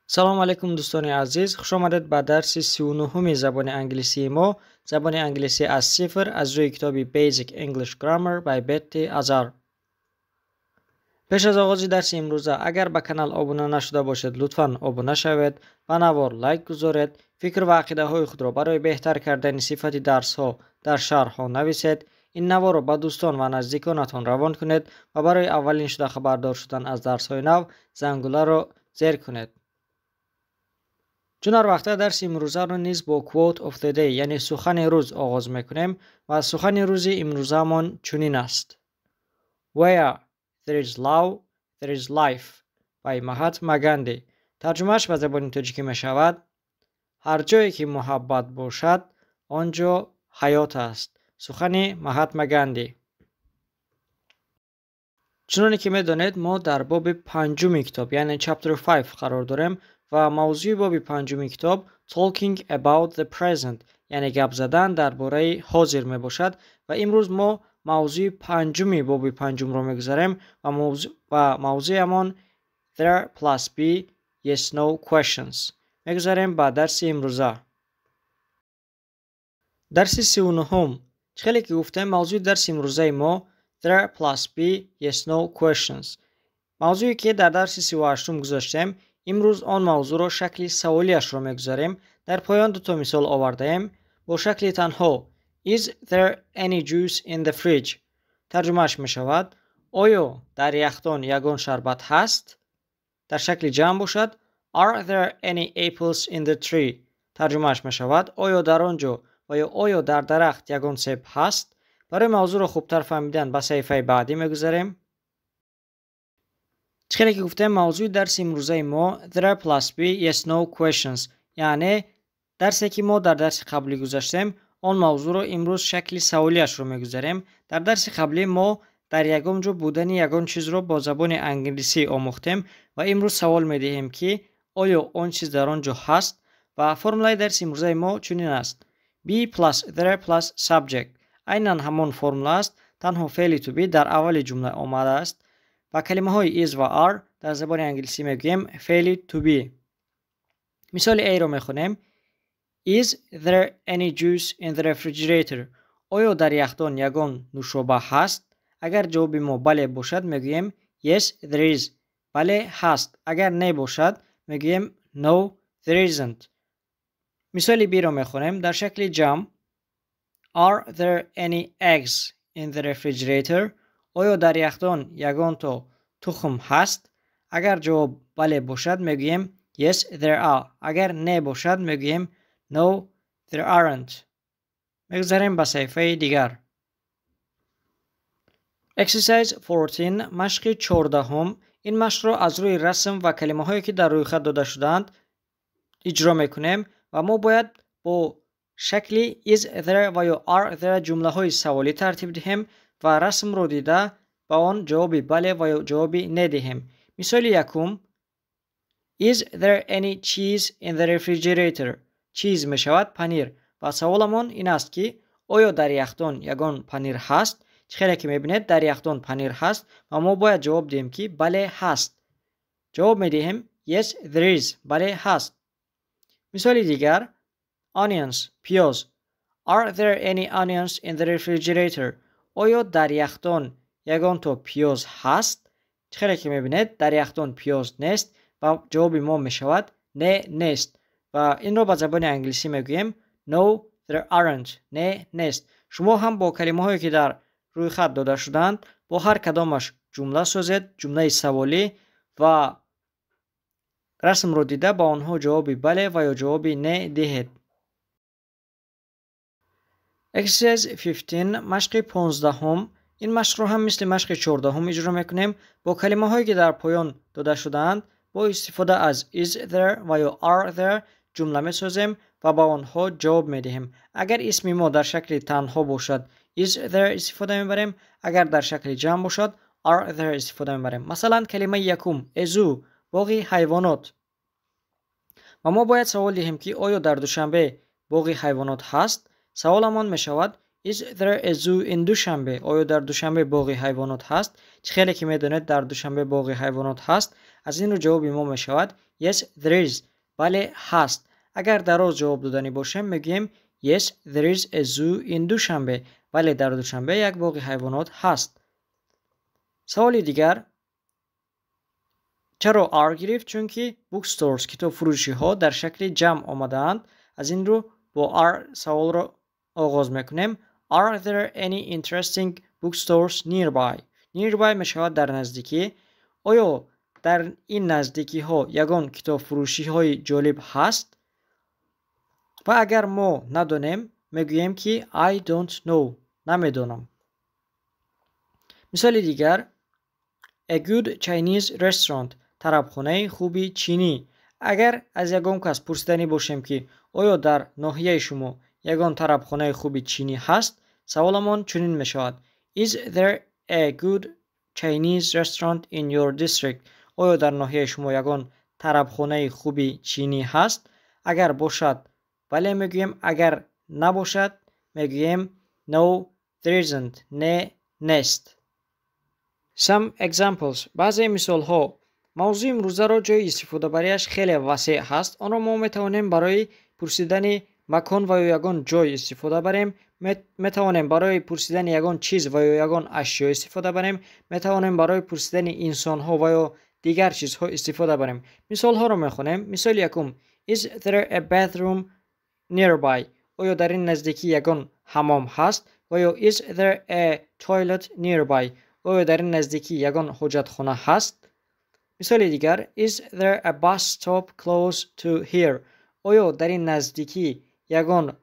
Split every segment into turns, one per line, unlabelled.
سلام علیکم دوستان عزیز، خوش آمدید به درس 39 زبان انگلیسی ما. زبان انگلیسی از صفر از روی کتابی Basic English Grammar by Betty Azar. پیش از آغاز درس امروزه اگر به کانال آبونه نشده باشید لطفاً آبونه شوید و نوار لایک گذارید. فکر و عقیده های خود را برای بهتر کردن صفت درس ها در شرح ها نویسید. این نوار را به دوستان و نزدیکانتان روان کنید و برای اولین شده خبردار شدن از درس های نو زنگوله را زیر کنید. چون هر وقته درس امروزه رو نیز با quote of the day یعنی سخن روز آغاز میکنیم و سخن روز امروزه من چنین است: Where there is love, there is life by مهاتما گاندی. ترجمهش به زبان تاجیکی می شود: هر جایی که محبت باشد آنجا حیات است. سخن مهاتما گاندی. چنانکه که میدانید ما در باب پنجم کتاب یعنی chapter 5 قرار داریم و موضوع باب پنجم کتاب talking about the present یعنی گپ زدن درباره حاضر می باشد و امروز ما موضوع پنجم باب پنجم رو میگذاریم و موضوعمان there plus be yes no questions میگذاریم با درس امروزه. درس 39 خیلی که گفتم موضوع درس امروزه ما there plus be yes no questions. موضوعی که در درس 38 گذاشتیم امروز آن موضوع را شکل سوالیش را میگذاریم. در پایان دو تا مثال آوردیم با شکل تنها Is there any juice in the fridge؟ ترجمهش می شود آیا در یخدان یگان شربت هست؟ در شکل جمع باشد Are there any apples in the tree؟ ترجمهش می شود آیا در آنجا و یا آیا در درخت یگان سیب هست؟ برای موضوع را خوبتر فهمیدن به صفحه بعدی میگذاریم. خیلی که گفتم موضوع درس امروزه ما there plus be yes no questions یعنی درسی که ما در درس قبلی گذاشتیم آن موضوع رو امروز شکل سوالیش رو میگذاریم. در درس قبلی ما در یگان جا بودن یگان چیز رو با زبان انگلیسی آموختیم و امروز سوال میدهیم که آیا آن چیز در آنجا هست و فرمولای درس امروزه ما چنین است: be plus there plus subject. عیناً همان فرمول است، تنها فعل to be در اول جمله آمده است و کلمه های is و are در زبان انگلیسی میگوییم فعل to be. مثال A رو میخونیم: Is there any juice in the refrigerator؟ آیا در یخدان یگان نوشابه هست؟ اگر جواب ما بله باشد میگوییم yes there is. بله هست. اگر نه باشد میگوییم no there isn't. مثال B رو میخونیم در شکل جمع: Are there any eggs in the refrigerator؟ آیا در یخدان یگان تا تخم هست؟ اگر جواب بله باشد میگوییم yes there are. اگر نه باشد میگوییم no there aren't. میگذاریم به صفحه دیگر. Exercise 14 مشق 14. این مشق را از روی رسم و کلمه هایی که در روی خط داده شدند اجرا میکنیم و ما باید با شکل is there و یا are there جمله های سوالی ترتیب دهیم و رسم رو دیده با آن جواب بله و یا جواب نه دهیم. مثال یکم: Is there any cheese in the refrigerator؟ چیز می شود پنیر و سوالمان این است که آیا در یخدان یگان پنیر هست؟ خیلی که می بینید در یخدان پنیر هست و ما باید جواب دهیم که بله هست. جواب می دهیم yes there is. بله هست. مثال دیگر: Onions پیاز. Are there any onions in the refrigerator؟ آیا در یخدان یگان تا پیاز هست؟ خیلی که می بینید در یخدان پیاز نیست و جواب ما می شود نه نیست و این را به زبان انگلیسی می گوییم no there aren't. نه نیست. شما هم با کلمه هایی که در روی خط داده شدند با هر کدامش جمله سازید، جمله سوالی و رسم رو دیده با آنها جواب بله و یا جواب نه دهید. Exercise 15 مشق 15. این مشق رو هم مثل مشق 14 اجرا میکنیم. با کلمه هایی که در پایان داده شدند با استفاده از is there و یا are there جمله میسازیم و با آنها جواب میدهیم. اگر اسم ما در شکل تنها باشد is there استفاده میبریم، اگر در شکل جمع باشد are there استفاده میبریم. مثلا کلمه یکم ازو باغ حیوانات و ما باید سوال دهیم که آیا در دوشنبه باغ حیوانات هست؟ سوالمان می شود Is there a zoo in Dushanbe? آیا در دوشنبه باغ حیوانات هست؟ چه خیلی که میدونید در دوشنبه باغ حیوانات هست. از این رو جواب ما می شود Yes there is. بله هست. اگر دراز جواب دادنی باشه میگیم Yes there is a zoo in Dushanbe. بله در دوشنبه یک باغ حیوانات هست. سوالی دیگر چرا R گرفت؟ چون که bookstores کتاب فروشی ها در شکل جمع آمدند. از این رو با R سوال را آغاز میکنیم. Are there any interesting bookstores nearby? Nearby می شود در نزدیکی. آیا در این نزدیکی ها یگان کتاب فروشی های جالب هست؟ و اگر ما ندانیم میگوییم که I don't know. نمیدانم. مثال دیگر A good Chinese restaurant. طربخانه خوبی چینی. اگر از یگان کس پرسیدنی باشیم که آیا در ناحیه شما یگان طربخانه خوبی چینی هست؟ سوالمان چنین می شود Is there a good Chinese restaurant in your district? آیا در ناحیه شما یگان طربخانه خوبی چینی هست؟ اگر باشد بله میگوییم. اگر نباشد میگوییم No there isn't. نه نیست. Some examples. بعضی مثال ها. موضوع امروزه را جای استفاده برایش خیلی وسیع هست. آن را ما میتوانیم برای پرسیدن مکان و یا یگان جای استفاده بریم. میتوانیم برای پرسیدن یگان چیز و یا یگان اشیا استفاده بریم. میتوانیم برای پرسیدن انسان ها و یا دیگر چیزها استفاده بریم. مثال ها را میخونیم. مثال یکم Is there a bathroom nearby? آیا در این نزدیکی یگان حمام هست؟ و یا Is there a toilet nearby? آیا در این نزدیکی یگان حاجتخانه هست؟ مثال دیگر Is there a bus stop close to here? آیا در این نزدیکی یگان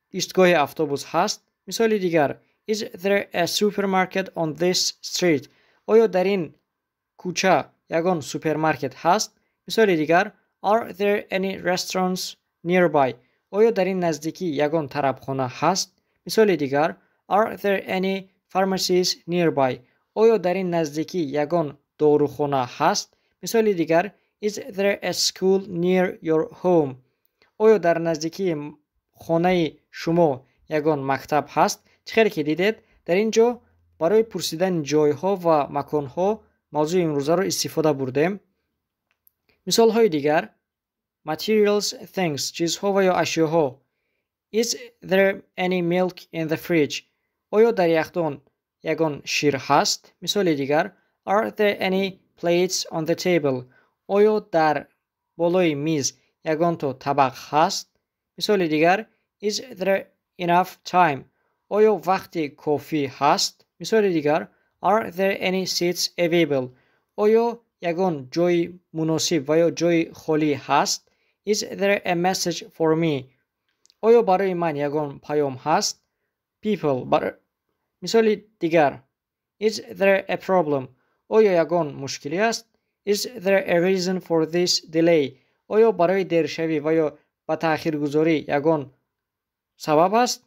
ایستگاه اتوبوس هست؟ مثال دیگر Is there a supermarket on this street? آیا در این کوچه یگان سوپرمارکت هست؟ مثال دیگر Are there any restaurants nearby? آیا در این نزدیکی یگان طربخانه هست؟ مثال دیگر Are there any pharmacies nearby? آیا در این نزدیکی یگان داروخانه هست؟ مثال دیگر Is there a school near your home? آیا در نزدیکی خانه شما یگان مکتب هست؟ چطوری که دیدید در اینجا برای پرسیدن جایها و مکانها موضوع امروزه رو استفاده بردیم. مثال های دیگر materials things چیزها و یا اشیاها Is there any milk in the fridge? آیا در یخدان یگان شیر هست؟ مثال دیگر Are there any plates on the table? آیا در بالای میز یگان تو طبق هست؟ مثال دیگر Is there enough time? آیا وقت کافی هست؟ مثال دیگر Are there any seats available? آیا یگان جای مناسب و یا جای خالی هست؟ Is there a message for me? آیا برای من یگان پیام هست؟ People. مثال دیگر Is there a problem? آیا یگان مشکلی است؟ Is there a reason for this delay? آیا برای دیرشوی و یا به تأخیر گذاری یگان سبب است؟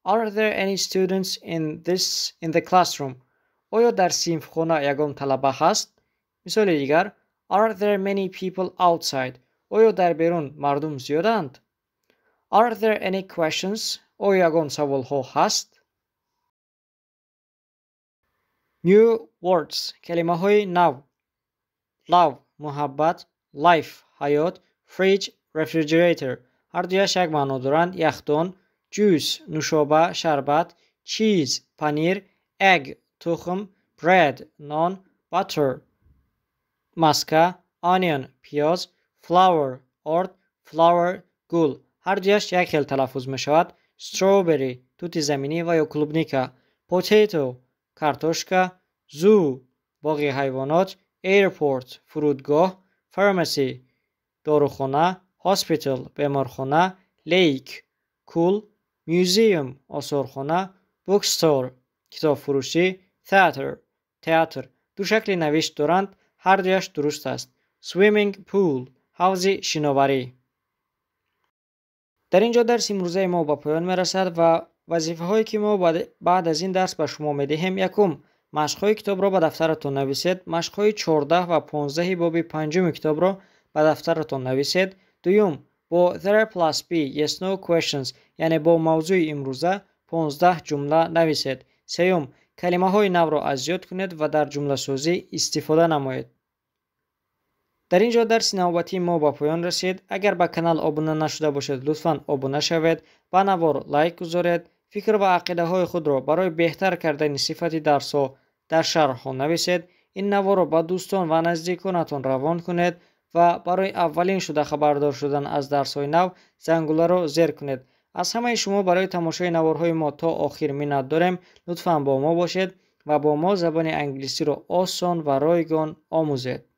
Are there any students in the classroom? آیا در صنف خانه یگان طلبه هست؟ مثال دیگر Are there many people outside? آیا در بیرون مردم زیادند؟ Are there any questions? آیا یگان سوال ها هست؟ New words کلمه های نو love محبت life حیات fridge refrigerator هر دویش یک معنا دارند. یخدان juice نوشابه شربت cheese پنیر egg تخم bread نان butter مسکه onion پیاز flour آرد flour گل هر دویش یک خیل تلفظ می شود. strawberry توت زمینی و یا کلوبنیکا potato کارتوشکا zoo باغ حیوانات airport فرودگاه pharmacy داروخانه hospital بیمارخانه lake کوه museum آثارخانه bookstore کتاب فروشی تئاتر دو شکل نوشت دارند. هر دویش درست است. swimming pool حوض شناوری. در اینجا درس امروزه ما به پایان میرسد و وظیفه هایی که ما بعد از این درس به شما میدهیم یکم مشق های کتاب را به دفترتون نویسید. مشق های 14 و 15 باب 5 کتاب را به دفترتون نویسید. دوم با there plus be yes no questions یعنی با موضوع امروزه 15 جمله نویسید. سوم، کلمه‌های نو را از یاد کنید و در جمله‌سازی استفاده نمایید. در اینجا درس نوبتی ما به پایان رسید. اگر به کانال ابونه نشده باشید لطفاً ابونه شوید. به نوار لایک گذارید. فکر و عقیده های خود را برای بهتر کردن صفت درس ها در شرح ها نویسید. این نوار را به دوستان و نزدیکانتان روان کنید و برای اولین شده خبردار شدن از درس های نو زنگوله را زیر کنید. از همه شما برای تماشای نوارهای ما تا آخر منت داریم. لطفاً با ما باشید و با ما زبان انگلیسی را آسان و رایگان آموزید.